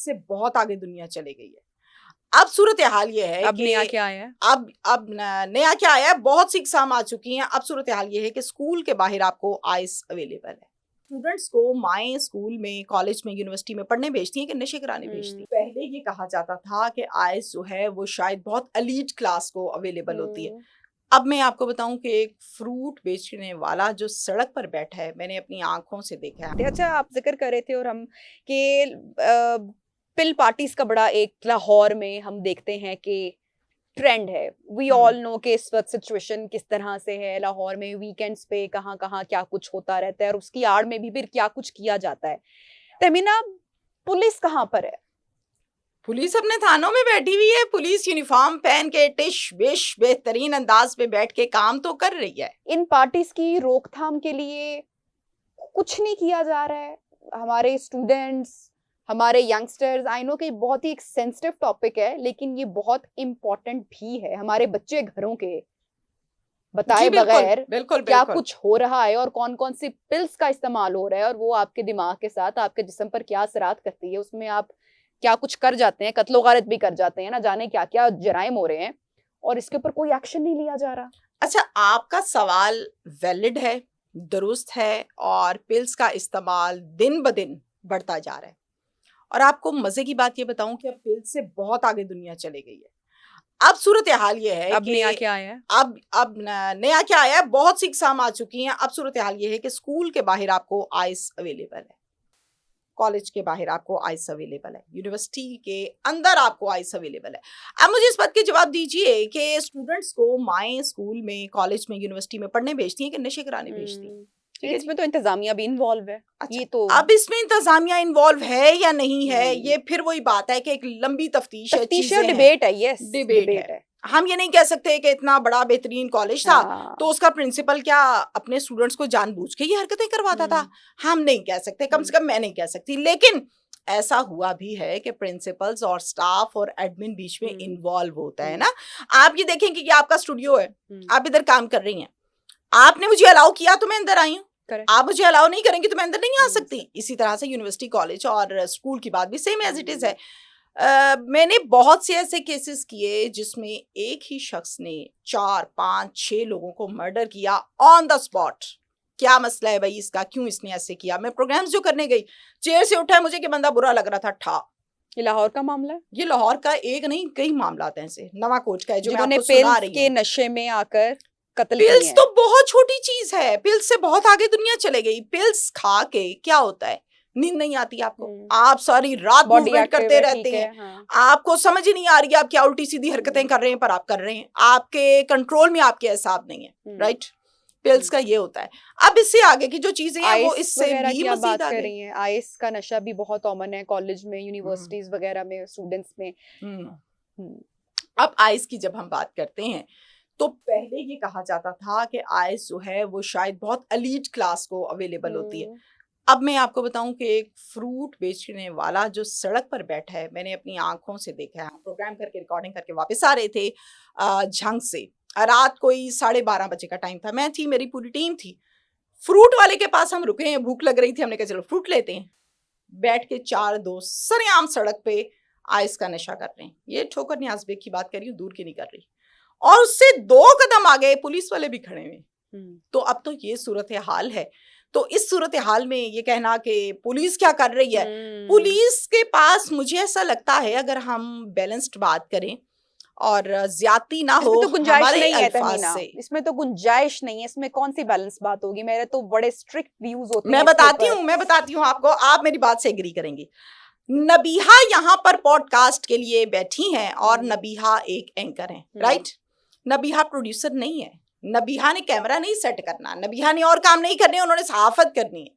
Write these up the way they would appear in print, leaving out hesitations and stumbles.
से बहुत आगे दुनिया चली गई है। अब सूरत हाल ये है अब नया क्या आया है? अब नया क्या आया है, बहुत सी एग्जाम आ चुकी हैं। अब सूरत हाल ये है कि स्कूल के बाहर आपको आइस अवेलेबल है। स्टूडेंट्स को माएँ स्कूल में, कॉलेज में, यूनिवर्सिटी में पढ़ने भेजती हैं कि नशे कराने भेजती हैं। पहले ये कहा जाता था कि आइस जो है वो शायद बहुत एलीट क्लास को अवेलेबल होती है। अब मैं आपको बताऊं कि एक फ्रूट बेचने वाला जो सड़क पर बैठा है, मैंने अपनी आंखों से देखा है। अच्छा, आप जिक्र कर रहे थे और हम कि पिल पार्टीज का बड़ा एक लाहौर में हम देखते हैं कि ट्रेंड है। वी ऑल नो कि इस वक्त सिचुएशन किस तरह से है लाहौर में, वीकेंड्स पे कहाँ कहाँ क्या कुछ होता रहता है और उसकी आड़ में भी फिर क्या कुछ किया जाता है। तहमीना, पुलिस कहाँ पर है? पुलिस अपने थानों में बैठी हुई है। पुलिस यूनिफॉर्म पहन के टिश बिश बेहतरीन अंदाज पे बैठ के काम तो कर रही है। इन पार्टीज की रोकथाम के लिए कुछ नहीं किया जा रहा है। हमारे स्टूडेंट्स, हमारे यंगस्टर्स, आई नो कि बहुत ही एक सेंसिटिव टॉपिक है, लेकिन ये बहुत इम्पोर्टेंट भी है। हमारे बच्चे घरों के बताए बगैर क्या कुछ हो रहा है और कौन कौन सी पिल्स का इस्तेमाल हो रहा है और वो आपके दिमाग के साथ आपके जिस्म पर क्या असरात करती है, उसमें आप क्या कुछ कर जाते हैं, कत्लो गारत भी कर जाते हैं, ना जाने क्या क्या जराइम हो रहे हैं और इसके ऊपर कोई एक्शन नहीं लिया जा रहा। अच्छा, आपका सवाल वैलिड है, दुरुस्त है, और पिल्स का इस्तेमाल दिन ब दिन बढ़ता जा रहा है। और आपको मजे की बात ये बताऊं कि अब पिल्स से बहुत आगे दुनिया चली गई है। अब सूरत हाल ये है अब नया क्या आया है? अब नया क्या आया है, बहुत सी एग्जाम आ चुकी हैं। अब सूरत हाल ये है कि स्कूल के बाहर आपको आइस अवेलेबल है, कॉलेज के बाहर आपको आइस अवेलेबल है, यूनिवर्सिटी के अंदर आपको आइस अवेलेबल है। अब मुझे इस बात के जवाब दीजिए कि स्टूडेंट्स को माएँ स्कूल में, कॉलेज में, यूनिवर्सिटी में पढ़ने भेजती हैं कि नशे कराने भेजती हैं? इसमें तो इंतजामिया भी इन्वॉल्व है। अच्छा, ये तो अब इसमें इंतजामिया इन्वॉल्व है या नहीं है, ये फिर वही बात है कि एक लंबी तफ्तीश है, डिबेट है। यस, डिबेट है। हम ये नहीं कह सकते कि इतना बड़ा बेहतरीन कॉलेज था तो उसका प्रिंसिपल क्या अपने स्टूडेंट्स को जानबूझ के ये हरकतें करवाता था, हम नहीं कह सकते, कम से कम मैं नहीं कह सकती। लेकिन ऐसा हुआ भी है कि प्रिंसिपल्स और स्टाफ और एडमिन बीच में इन्वॉल्व होता है ना। आप ये देखेंगे कि आपका स्टूडियो है, आप इधर काम कर रही हैं, आपने मुझे अलाउ किया तो मैं अंदर आई हूँ, आप मुझे अलाउ नहीं करेंगे तो मैं अंदर नहीं आ सकती। इसी तरह से यूनिवर्सिटी, कॉलेज और स्कूल की बात भी सेम एज इट इज है। मैंने बहुत से ऐसे केसेस किए जिसमें एक ही शख्स ने 4, 5, 6 लोगों को मर्डर किया ऑन द स्पॉट। क्या मसला है भाई इसका, क्यों इसने ऐसे किया? मैं प्रोग्राम्स जो करने गई, चेयर से उठा है मुझे कि बंदा बुरा लग रहा था, ठा। ये लाहौर का मामला है? ये लाहौर का एक नहीं, कई मामला आते हैं ऐसे। नवा कोच का है जो मैं जिन्होंने आपको सुना रही हूं, के नशे में आकर कत्ल पिल्स किए तो बहुत छोटी चीज है, पिल्स से बहुत आगे दुनिया चले गई। पिल्स खा के क्या होता है, नींद नहीं आती आपको, आप सारी रात मूवमेंट करते रहते हैं, हाँ। आपको समझ ही नहीं आ रही आप क्या उल्टी सीधी हरकतें कर रहे हैं, पर आप कर रहे हैं, आपके कंट्रोल में आपके हिसाब नहीं है, राइट। पिल्स का ये होता है। अब इससे आगे की जो चीजें हैं वो इससे भी मजीद आगे रही हैं। आइस का नशा भी बहुत कॉमन है कॉलेज में, यूनिवर्सिटीज वगैरह में, स्टूडेंट्स में। अब आइस की जब हम बात करते हैं तो पहले ये कहा जाता था कि आइस जो है वो शायद बहुत एलीट क्लास को अवेलेबल होती है। अब मैं आपको बताऊं कि एक फ्रूट बेचने वाला जो सड़क पर बैठा है, मैंने अपनी आंखों से देखा है। प्रोग्राम करके, रिकॉर्डिंग करके वापस आ रहे थे झंग से, रात कोई 12:30 बजे का टाइम था, मैं थी, मेरी पूरी टीम थी। फ्रूट वाले के पास हम रुके हैं, भूख लग रही थी, हमने कहा चलो फ्रूट लेते हैं। बैठ के 4 दोस्त सरेआम सड़क पे आइस का नशा कर रहे हैं। ये ठोकर न्याज बेग की बात कर रही हूँ, दूर की नहीं कर रही। और उससे 2 कदम आगे पुलिस वाले भी खड़े हुए। तो अब तो ये सूरत हाल है। तो इस सूरत हाल में ये कहना कि पुलिस क्या कर रही है, पुलिस के पास मुझे ऐसा लगता है, अगर हम बैलेंस्ड बात करें और ज्यादती ना हो, तो गुंजाइश नहीं है तहमीना, इसमें तो गुंजाइश नहीं है। इसमें कौन सी बैलेंस बात होगी? मेरे तो बड़े स्ट्रिक्ट व्यूज होते हैं। मैं बताती हूँ आपको, आप मेरी बात से एग्री करेंगी। नबीहा यहाँ पर पॉडकास्ट के लिए बैठी हैं और नबीहा एक एंकर है, राइट। नबीहा प्रोड्यूसर नहीं है, नबीहा ने कैमरा नहीं सेट करना, नबीहा ने और काम नहीं करने, उन्होंने सहाफत करनी है।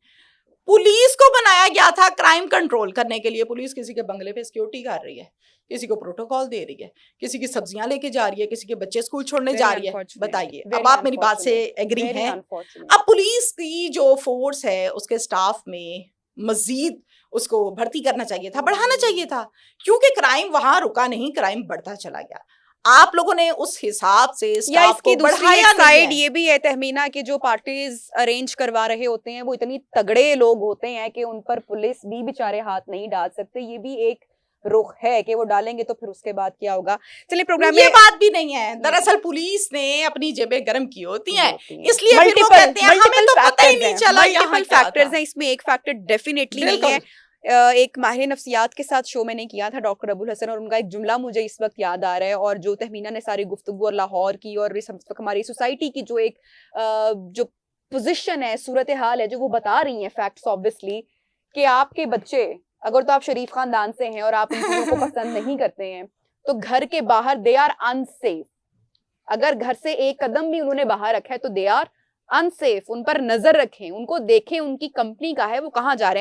पुलिस को बनाया गया था क्राइम कंट्रोल करने के लिए। पुलिस किसी के बंगले पे सिक्योरिटी कर रही है, किसी को प्रोटोकॉल दे रही है, किसी की सब्जियां लेके जा रही है, किसी के बच्चे स्कूल छोड़ने जा रही है। बताइए, अब आप मेरी बात से एग्री हैं? अब पुलिस की जो फोर्स है उसके स्टाफ में मजीद उसको भर्ती करना चाहिए था, बढ़ाना चाहिए था, क्योंकि क्राइम वहां रुका नहीं, क्राइम बढ़ता चला गया। आप लोगों ने उस हिसाब से स्टाफ को बढ़ाया नहीं है। ये भी है तहमीना कि जो पार्टीज अरेंज करवा रहे होते हैं वो इतनी तगड़े लोग होते हैं कि उन पर पुलिस भी बेचारे हाथ नहीं डाल सकते। ये भी एक रुख है कि वो डालेंगे तो फिर उसके बाद क्या होगा। चलिए प्रोग्राम ये में बात भी नहीं है, दरअसल पुलिस ने अपनी जेबें गर्म की होती हैं, होती हैं। इसलिए फिर वो कहते हैं हमें तो पता ही नहीं चला यहाँ मल्टीपल क्या फैक्टर्स था। हैं, इसमें एक फैक्टर डेफिनेटली नहीं है। बिल्कुल। एक माहिर नफ्सियात के साथ शो मैंने किया था, डॉक्टर अबुल हसन, और उनका एक जुमला मुझे इस वक्त याद आ रहा है, और जो तहमीना ने सारी गुफ्तगू और लाहौर की और इस वक्त हमारी सोसाइटी की जो एक जो पोजीशन है, सूरत हाल है, जो वो बता रही हैं फैक्ट्स ऑब्वियसली, कि आपके बच्चे अगर तो आप शरीफ खानदान से हैं और आप इन चीजों को पसंद नहीं करते हैं तो घर के बाहर दे आर अनसेफ। अगर घर से एक कदम भी उन्होंने बाहर रखा है तो दे आर अनसेफ। उन पर नजर रखें, उनको देखें, उनकी कंपनी का है, वो कहाँ जा रहे हैं।